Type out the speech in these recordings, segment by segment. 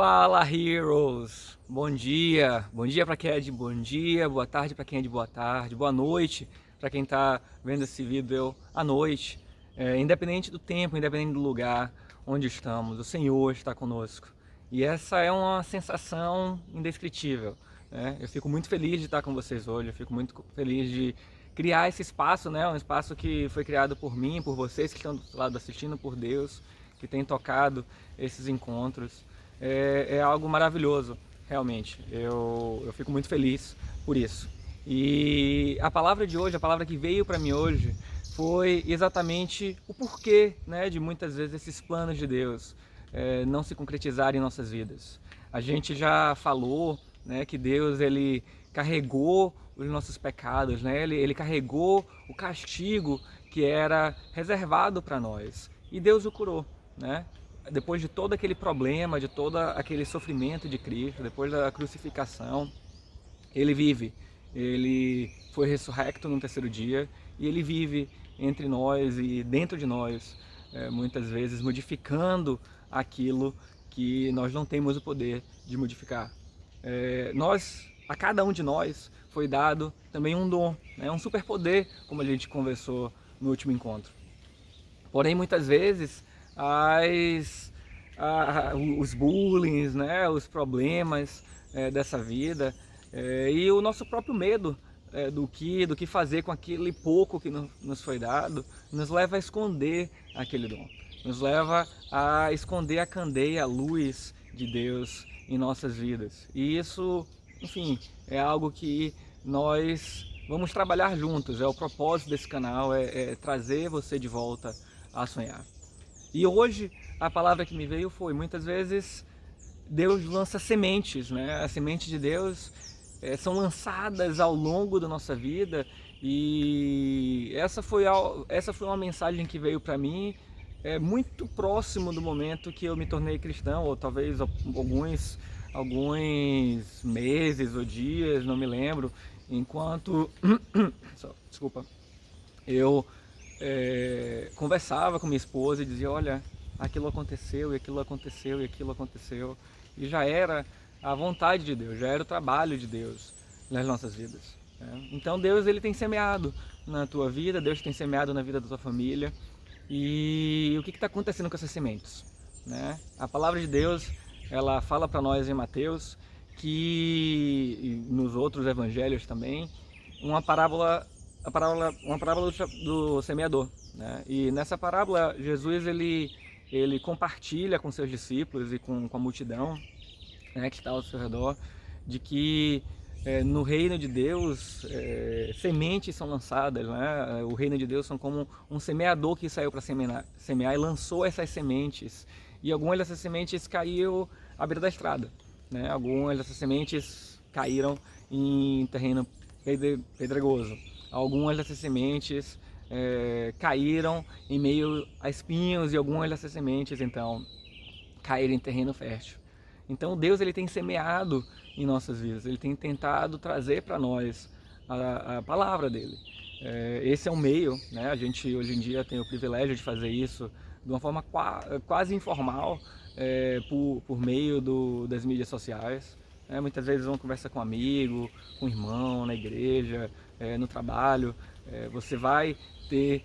Fala, Heroes! Bom dia para quem é de bom dia, boa tarde para quem é de boa tarde, boa noite para quem está vendo esse vídeo à noite. Independente do tempo, independente do lugar onde estamos, o Senhor está conosco. E essa é uma sensação indescritível, né? Eu fico muito feliz de estar com vocês hoje, eu fico muito feliz de criar esse espaço, né? Um espaço que foi criado por mim, por vocês que estão do lado assistindo, por Deus, que tem tocado esses encontros. É algo maravilhoso, realmente. Eu fico muito feliz por isso. E a palavra de hoje, a palavra que veio para mim hoje, foi exatamente o porquê, né, de muitas vezes esses planos de Deus não se concretizarem em nossas vidas. A gente já falou, né, que Deus ele carregou os nossos pecados, né? Ele carregou o castigo que era reservado para nós e Deus o curou, né? Depois de todo aquele problema, de todo aquele sofrimento de Cristo, depois da crucificação, ele vive, ele foi ressurrecto no terceiro dia e ele vive entre nós e dentro de nós, muitas vezes modificando aquilo que nós não temos o poder de modificar. A cada um de nós foi dado também um dom, né? Um superpoder, como a gente conversou no último encontro. Porém, muitas vezes, os bullying, né, os problemas dessa vida e o nosso próprio medo do que fazer com aquele pouco que nos foi dado, nos leva a esconder aquele dom, nos leva a esconder a candeia, a luz de Deus em nossas vidas. E isso, enfim, é algo que nós vamos trabalhar juntos. É o propósito desse canal, é trazer você de volta a sonhar. E hoje a palavra que me veio foi: muitas vezes Deus lança sementes, né? As sementes de Deus são lançadas ao longo da nossa vida, e essa foi uma mensagem que veio para mim muito próximo do momento que eu me tornei cristão, ou talvez alguns meses ou dias, não me lembro, enquanto desculpa, eu conversava com minha esposa e dizia: olha, aquilo aconteceu, e aquilo aconteceu, e aquilo aconteceu. E já era a vontade de Deus, já era o trabalho de Deus nas nossas vidas. Então Deus ele tem semeado na tua vida, Deus tem semeado na vida da tua família. E o que está acontecendo com essas sementes? Né? A palavra de Deus ela fala para nós em Mateus, e nos outros evangelhos também, uma parábola do semeador, né? E nessa parábola Jesus ele compartilha com seus discípulos e com a multidão, né, que está ao seu redor, de que no reino de Deus sementes são lançadas, né? O reino de Deus são como um semeador que saiu para semear e lançou essas sementes, e algumas dessas sementes caíram à beira da estrada, né? Algumas dessas sementes caíram em terreno pedregoso. Algumas dessas sementes caíram em meio a espinhos, e algumas dessas sementes então caíram em terreno fértil. Então Deus ele tem semeado em nossas vidas, ele tem tentado trazer para nós a palavra dele. Esse é um meio, né? A gente hoje em dia tem o privilégio de fazer isso de uma forma quase informal, por meio das mídias sociais. Muitas vezes vão conversar com um amigo, com um irmão, na igreja, no trabalho. Você vai ter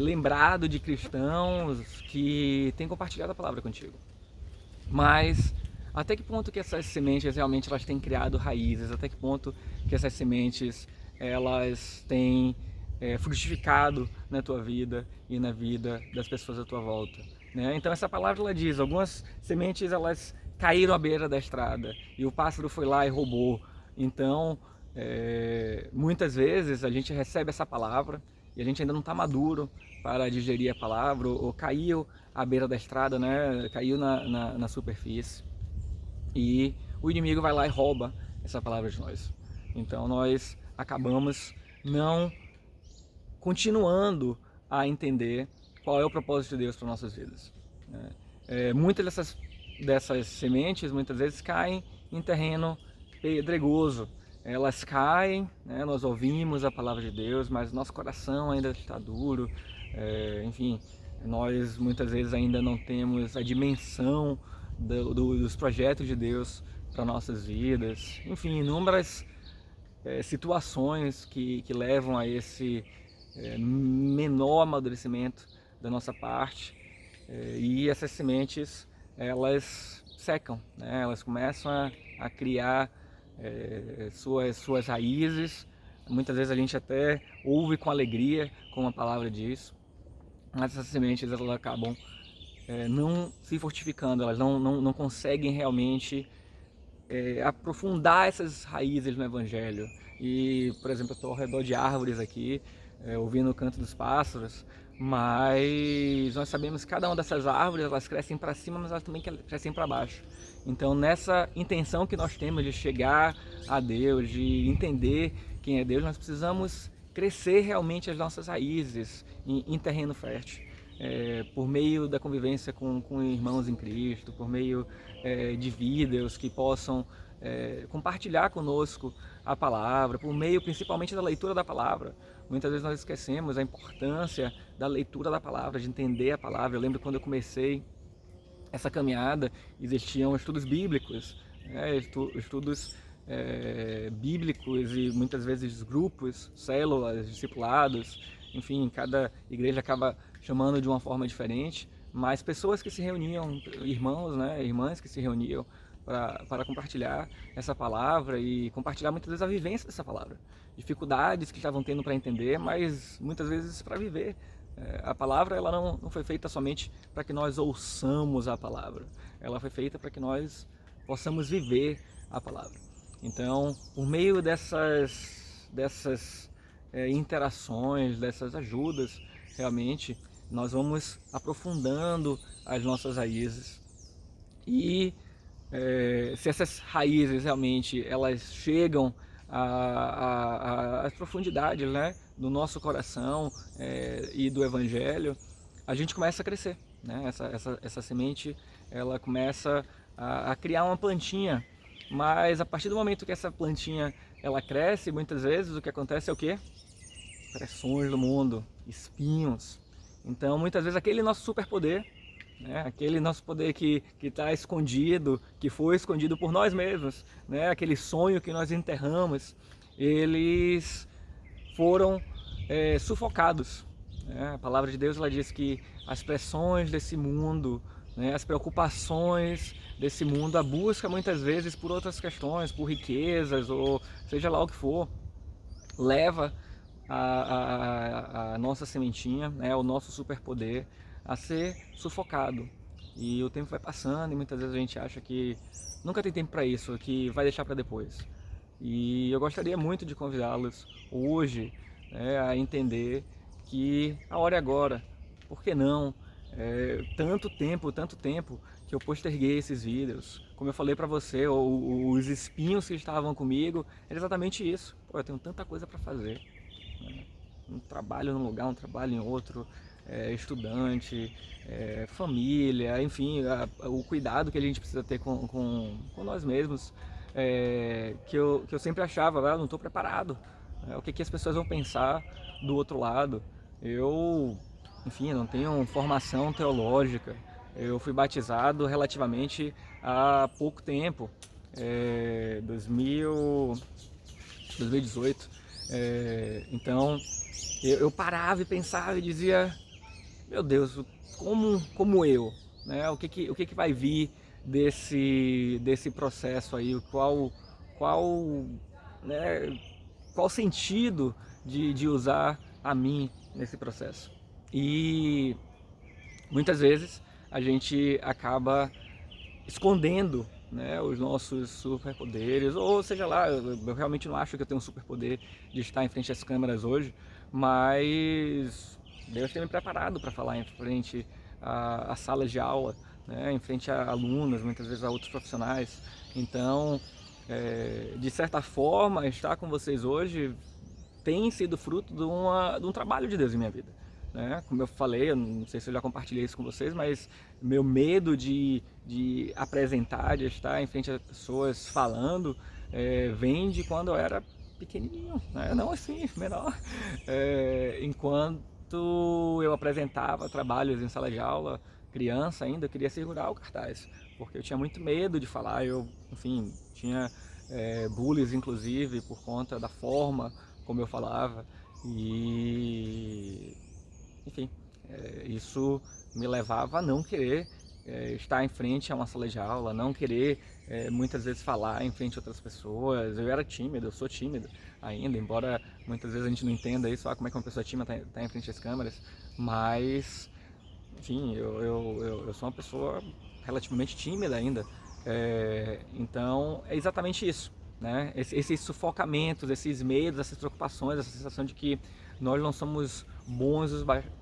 lembrado de cristãos que têm compartilhado a palavra contigo. Mas até que ponto que essas sementes realmente elas têm criado raízes? Até que ponto que essas sementes elas têm frutificado na tua vida e na vida das pessoas à tua volta, né? Então essa palavra ela diz: algumas sementes elas caíram à beira da estrada e o pássaro foi lá e roubou. Então muitas vezes a gente recebe essa palavra e a gente ainda não está maduro para digerir a palavra, ou caiu à beira da estrada, né? Caiu na superfície, e o inimigo vai lá e rouba essa palavra de nós. Então nós acabamos não continuando a entender qual é o propósito de Deus para nossas vidas. Muitas dessas sementes muitas vezes caem em terreno pedregoso. Elas caem, né? Nós ouvimos a palavra de Deus, mas nosso coração ainda está duro. Enfim, nós muitas vezes ainda não temos a dimensão dos projetos de Deus para nossas vidas, enfim, inúmeras situações que levam a esse menor amadurecimento da nossa parte, e essas sementes elas secam, né? Elas começam a criar suas raízes. Muitas vezes a gente até ouve com alegria, como a palavra diz, mas essas sementes elas acabam não se fortificando, elas não conseguem realmente aprofundar essas raízes no Evangelho. E, por exemplo, eu estou ao redor de árvores aqui, ouvindo o canto dos pássaros, mas nós sabemos que cada uma dessas árvores elas crescem para cima, mas elas também crescem para baixo. Então, nessa intenção que nós temos de chegar a Deus, de entender quem é Deus, nós precisamos crescer realmente as nossas raízes em terreno fértil. Por meio da convivência com irmãos em Cristo, por meio de vídeos que possam compartilhar conosco a palavra, por meio principalmente da leitura da palavra. Muitas vezes nós esquecemos a importância da leitura da palavra, de entender a palavra. Eu lembro quando eu comecei essa caminhada, existiam estudos bíblicos, estudos bíblicos e muitas vezes grupos, células, discipulados, enfim, cada igreja acaba chamando de uma forma diferente, mas pessoas que se reuniam, irmãos, né, irmãs que se reuniam para compartilhar essa palavra e compartilhar muitas vezes a vivência dessa palavra, dificuldades que estavam tendo para entender, mas muitas vezes para viver. A palavra ela não foi feita somente para que nós ouçamos a palavra, ela foi feita para que nós possamos viver a palavra. Então, por meio dessas interações, dessas ajudas, realmente nós vamos aprofundando as nossas raízes. E se essas raízes realmente elas chegam às profundidades, né, do nosso coração e do Evangelho, a gente começa a crescer, né? Essa semente ela começa a criar uma plantinha, mas a partir do momento que essa plantinha ela cresce, muitas vezes o que acontece é o quê? Pressões do mundo, espinhos. Então muitas vezes aquele nosso superpoder, né, aquele nosso poder que está escondido, que foi escondido por nós mesmos, né, aquele sonho que nós enterramos, eles foram sufocados. Né? A palavra de Deus ela diz que as pressões desse mundo, né, as preocupações desse mundo, a busca muitas vezes por outras questões, por riquezas ou seja lá o que for, leva a nossa sementinha, né, o nosso superpoder a ser sufocado. E o tempo vai passando e muitas vezes a gente acha que nunca tem tempo para isso, que vai deixar para depois. E eu gostaria muito de convidá-los hoje, né, a entender que a hora é agora. Por que não? Tanto tempo que eu posterguei esses vídeos. Como eu falei para você, os espinhos que estavam comigo, era exatamente isso. Pô, eu tenho tanta coisa para fazer. Né? Um trabalho num lugar, um trabalho em outro, estudante, família, enfim, o cuidado que a gente precisa ter com nós mesmos, que eu sempre achava, eu não estou preparado, o que as pessoas vão pensar do outro lado. Enfim, não tenho formação teológica, eu fui batizado relativamente há pouco tempo, 2018, então eu parava e pensava e dizia, meu Deus, como eu, né? O que vai vir desse processo aí, né, qual sentido de usar a mim nesse processo. E muitas vezes a gente acaba escondendo, né, os nossos superpoderes, ou seja lá, eu realmente não acho que eu tenho um superpoder de estar em frente às câmeras hoje, mas Deus tem me preparado para falar em frente a salas de aula, né, em frente a alunos, muitas vezes a outros profissionais. Então, de certa forma, estar com vocês hoje tem sido fruto de um trabalho de Deus em minha vida. Né? Como eu falei, eu não sei se eu já compartilhei isso com vocês, mas meu medo de apresentar, de estar em frente a pessoas falando, vem de quando eu era pequenininho, né? Não assim, menor. Enquanto eu apresentava trabalhos em sala de aula, criança ainda, eu queria segurar o cartaz, porque eu tinha muito medo de falar. Eu, enfim, tinha bullies, inclusive, por conta da forma como eu falava. E, enfim, isso me levava a não querer estar em frente a uma sala de aula, não querer muitas vezes falar em frente a outras pessoas. Eu era tímido, eu sou tímido ainda, embora muitas vezes a gente não entenda isso, como é que uma pessoa tímida está em frente às câmeras, mas, enfim, eu sou uma pessoa relativamente tímida ainda. Então é exatamente isso, né? Esses sufocamentos, esses medos, essas preocupações, essa sensação de que nós não somos bons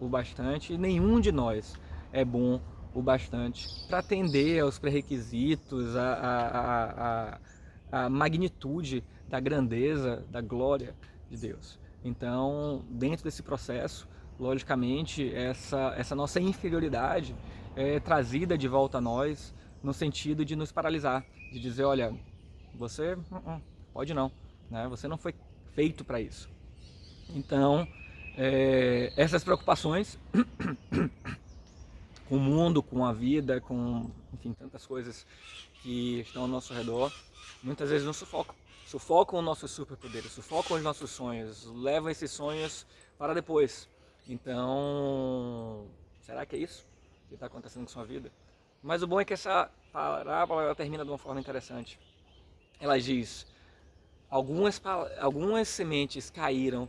o bastante, e nenhum de nós é bom o bastante para atender aos pré-requisitos, a magnitude da grandeza, da glória de Deus. Então, dentro desse processo, logicamente, essa nossa inferioridade é trazida de volta a nós no sentido de nos paralisar, de dizer, olha, você pode não, né? Você não foi feito para isso. Então, essas preocupações com o mundo, com a vida, com, enfim, tantas coisas que estão ao nosso redor, muitas vezes nos sufocam. Sufocam os nossos superpoderes, sufocam os nossos sonhos, levam esses sonhos para depois. Então, será que é isso que está acontecendo com sua vida? Mas o bom é que essa parábola ela termina de uma forma interessante. Ela diz, algumas sementes caíram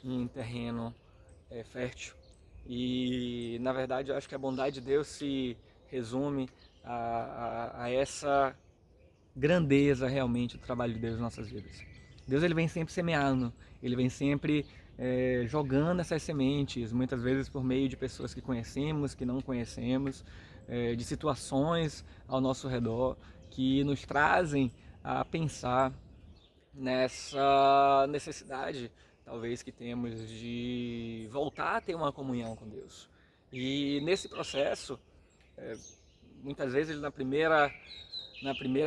em terreno fértil. E, na verdade, eu acho que a bondade de Deus se resume a essa grandeza realmente do trabalho de Deus em nossas vidas. Deus ele vem sempre semeando, ele vem sempre jogando essas sementes, muitas vezes por meio de pessoas que conhecemos, que não conhecemos, de situações ao nosso redor que nos trazem a pensar nessa necessidade talvez que temos de voltar a ter uma comunhão com Deus. E nesse processo, muitas vezes na primeira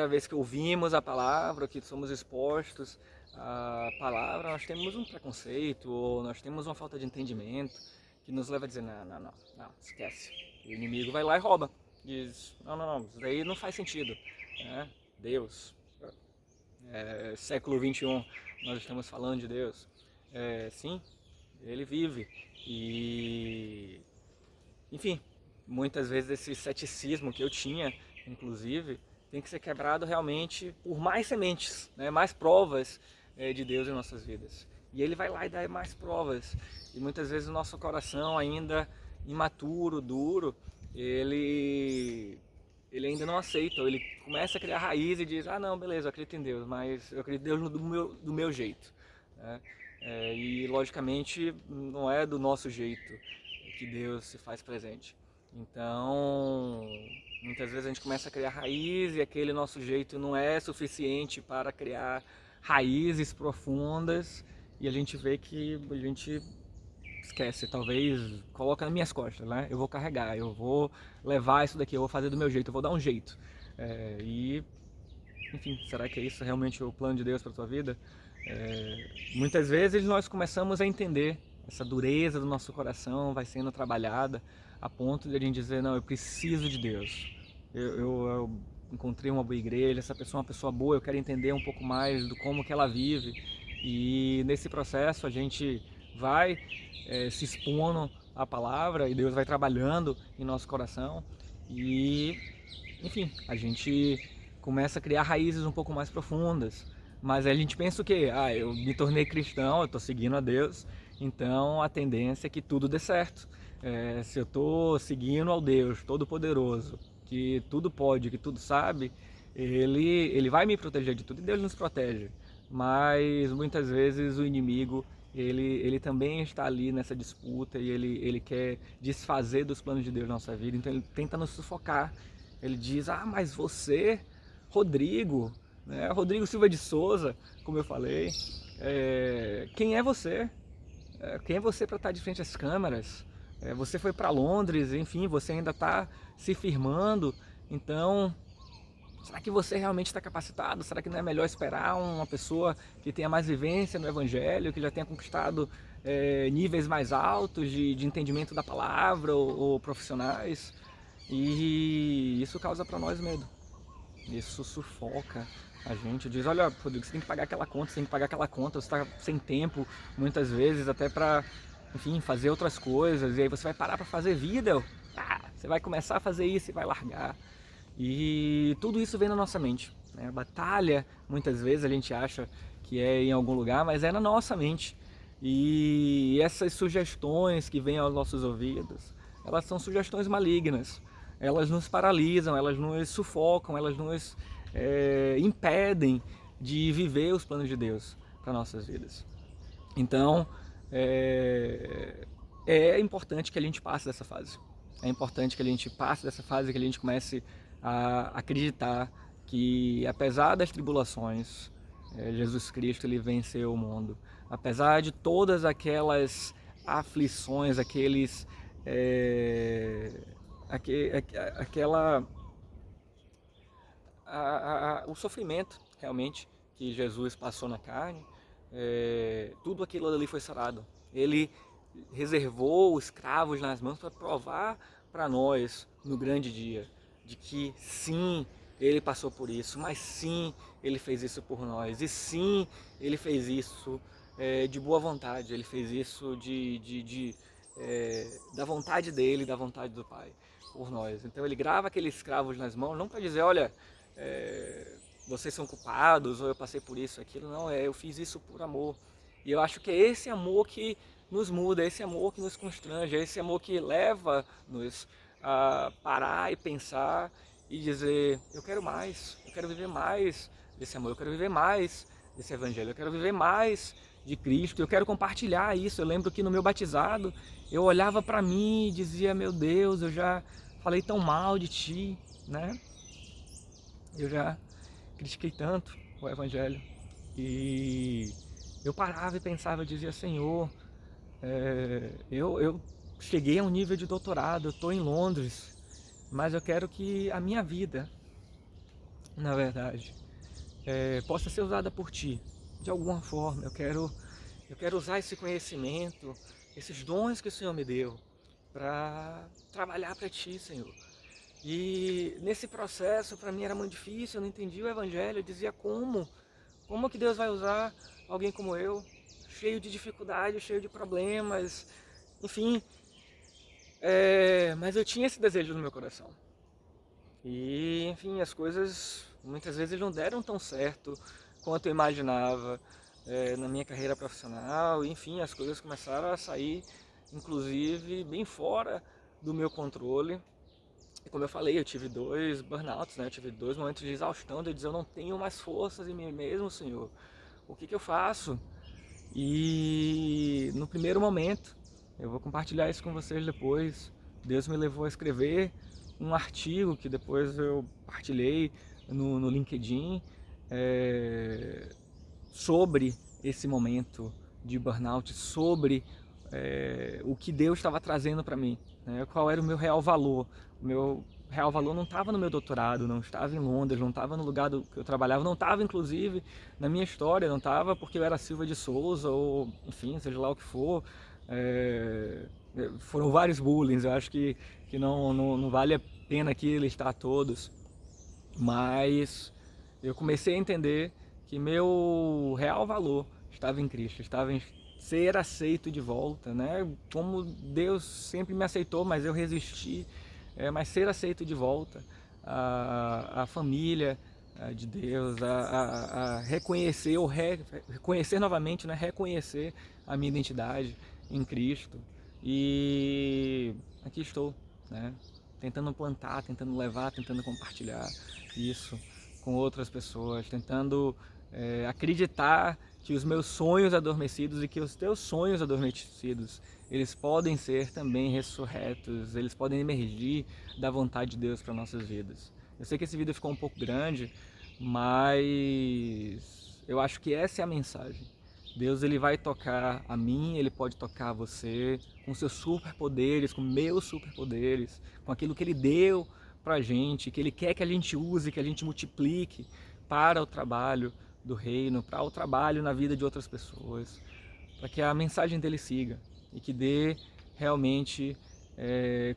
vez que ouvimos a palavra, que somos expostos à palavra, nós temos um preconceito, ou nós temos uma falta de entendimento, que nos leva a dizer, não, esquece. O inimigo vai lá e rouba. Diz, não, isso daí não faz sentido. Deus, século 21, nós estamos falando de Deus. Sim, ele vive. E, enfim, muitas vezes esse ceticismo que eu tinha, inclusive, tem que ser quebrado realmente por mais sementes, né, mais provas de Deus em nossas vidas. E ele vai lá e dá mais provas. E muitas vezes o nosso coração ainda imaturo, duro, ele ainda não aceita, ou ele começa a criar raiz e diz, não, beleza, eu acredito em Deus, mas eu acredito em Deus do meu jeito. Né? E logicamente não é do nosso jeito que Deus se faz presente. Então, muitas vezes a gente começa a criar raiz e aquele nosso jeito não é suficiente para criar raízes profundas e a gente vê que a gente esquece, talvez coloca nas minhas costas, né? Eu vou carregar, eu vou levar isso daqui, eu vou fazer do meu jeito, eu vou dar um jeito. E, enfim, será que é isso realmente o plano de Deus para a tua vida? Muitas vezes nós começamos a entender essa dureza do nosso coração vai sendo trabalhada a ponto de a gente dizer, não, eu preciso de Deus. Eu encontrei uma boa igreja, essa pessoa é uma pessoa boa, eu quero entender um pouco mais do como que ela vive. E nesse processo a gente vai se expondo à palavra e Deus vai trabalhando em nosso coração. E, enfim, a gente começa a criar raízes um pouco mais profundas. Mas aí a gente pensa o quê? Eu me tornei cristão, eu estou seguindo a Deus, então a tendência é que tudo dê certo. Se eu estou seguindo ao Deus Todo-Poderoso, que tudo pode, que tudo sabe, ele vai me proteger de tudo e Deus nos protege. Mas muitas vezes o inimigo, ele também está ali nessa disputa e ele quer desfazer dos planos de Deus na nossa vida, então ele tenta nos sufocar. Ele diz, mas você, Rodrigo, né? Rodrigo Silva de Souza, como eu falei, quem é você? Quem é você para estar de frente às câmeras? Você foi para Londres, enfim, você ainda está se firmando, então será que você realmente está capacitado? Será que não é melhor esperar uma pessoa que tenha mais vivência no Evangelho, que já tenha conquistado níveis mais altos de entendimento da palavra ou profissionais? E isso causa para nós medo. Isso sufoca a gente. Diz, olha, Rodrigo, você tem que pagar aquela conta, você tem que pagar aquela conta, você está sem tempo, muitas vezes, até para, enfim, fazer outras coisas, e aí você vai parar para fazer vida. Você vai começar a fazer isso e vai largar. E tudo isso vem na nossa mente, né? A batalha, muitas vezes, a gente acha que é em algum lugar, mas é na nossa mente. E essas sugestões que vêm aos nossos ouvidos, elas são sugestões malignas. Elas nos paralisam, elas nos sufocam, elas nos impedem de viver os planos de Deus para nossas vidas. Então, é importante que a gente passe dessa fase. É importante que a gente passe dessa fase, que a gente comece a acreditar que, apesar das tribulações, Jesus Cristo ele venceu o mundo. Apesar de todas aquelas aflições, aquela o sofrimento realmente que Jesus passou na carne, tudo aquilo ali foi sarado. Ele reservou os escravos nas mãos para provar para nós no grande dia de que sim, ele passou por isso, mas sim, ele fez isso por nós, e sim, ele fez isso de boa vontade, ele fez isso da vontade dele, da vontade do Pai por nós. Então ele grava aqueles escravos nas mãos, não para dizer, olha, vocês são culpados, ou eu passei por isso, aquilo, não, eu fiz isso por amor. E eu acho que é esse amor que nos muda, é esse amor que nos constrange, é esse amor que leva-nos a parar e pensar e dizer, eu quero mais, eu quero viver mais desse amor, eu quero viver mais desse evangelho, eu quero viver mais de Cristo, eu quero compartilhar isso. Eu lembro que no meu batizado, eu olhava para mim e dizia, meu Deus, eu já falei tão mal de ti, né? Eu já critiquei tanto o evangelho e eu parava e pensava, eu dizia, Senhor, eu cheguei a um nível de doutorado, eu estou em Londres, mas eu quero que a minha vida, na verdade, possa ser usada por Ti, de alguma forma. Eu quero usar esse conhecimento, esses dons que o Senhor me deu, para trabalhar para Ti, Senhor. E nesse processo, para mim era muito difícil, eu não entendia o Evangelho, eu dizia como que Deus vai usar alguém como eu, cheio de dificuldades, cheio de problemas, enfim. Mas eu tinha esse desejo no meu coração. E, enfim, as coisas muitas vezes não deram tão certo quanto eu imaginava na minha carreira profissional. Enfim, as coisas começaram a sair, inclusive, bem fora do meu controle. E como eu falei, eu tive 2 burnouts, né? Eu tive 2 momentos de exaustão, de dizer, eu não tenho mais forças em mim mesmo, Senhor. O que eu faço? E no primeiro momento, eu vou compartilhar isso com vocês depois, Deus me levou a escrever um artigo que depois eu partilhei no LinkedIn sobre esse momento de burnout, sobre o que Deus estava trazendo para mim, né? Qual era o meu real valor. O meu real valor não estava no meu doutorado, não estava em Londres, não estava no lugar que eu trabalhava, não estava inclusive na minha história, não estava porque eu era Silva de Souza ou enfim, seja lá o que for. Foram vários bullying, eu acho que não vale a pena aqui listar todos, mas eu comecei a entender que meu real valor estava em Cristo, estava em ser aceito de volta, né? Como Deus sempre me aceitou, mas eu resisti, mas ser aceito de volta, a família de Deus, a reconhecer ou reconhecer novamente, né? Reconhecer a minha identidade em Cristo. E aqui estou, né? Tentando plantar, tentando levar, tentando compartilhar isso com outras pessoas, tentando acreditar que os meus sonhos adormecidos e que os teus sonhos adormecidos, eles podem ser também ressurretos, eles podem emergir da vontade de Deus para nossas vidas. Eu sei que esse vídeo ficou um pouco grande, mas eu acho que essa é a mensagem. Deus ele vai tocar a mim, ele pode tocar a você com seus superpoderes, com meus superpoderes, com aquilo que ele deu pra gente, que ele quer que a gente use, que a gente multiplique para o trabalho do reino, para o trabalho na vida de outras pessoas, para que a mensagem dele siga e que dê realmente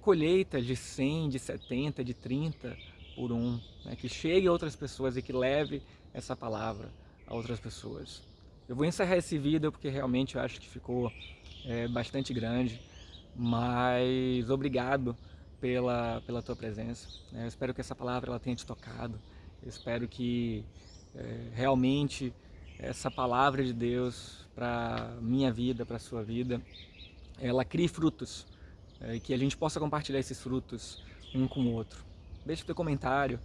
colheita de 100, de 70, de 30, por um, né? Que chegue a outras pessoas e que leve essa palavra a outras pessoas. Eu vou encerrar esse vídeo porque realmente eu acho que ficou bastante grande, mas obrigado pela tua presença, né? Eu espero que essa palavra ela tenha te tocado, eu espero que realmente essa palavra de Deus para minha vida, para a sua vida, ela crie frutos, e que a gente possa compartilhar esses frutos um com o outro. Deixa o teu comentário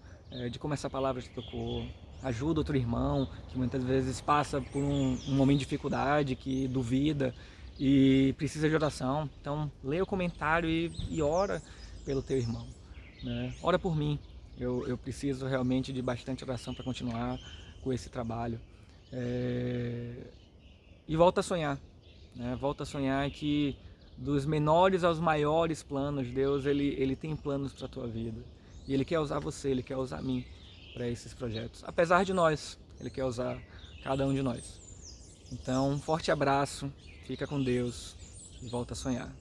de como essa palavra te tocou, ajuda outro irmão que muitas vezes passa por um momento de dificuldade, que duvida e precisa de oração. Então lê o comentário e ora pelo teu irmão, né? Ora por mim, eu preciso realmente de bastante oração para continuar com esse trabalho. E volta a sonhar, né? Volta a sonhar que dos menores aos maiores planos, Deus ele tem planos para a tua vida. E Ele quer usar você, Ele quer usar mim para esses projetos. Apesar de nós, Ele quer usar cada um de nós. Então, um forte abraço, fica com Deus e volta a sonhar.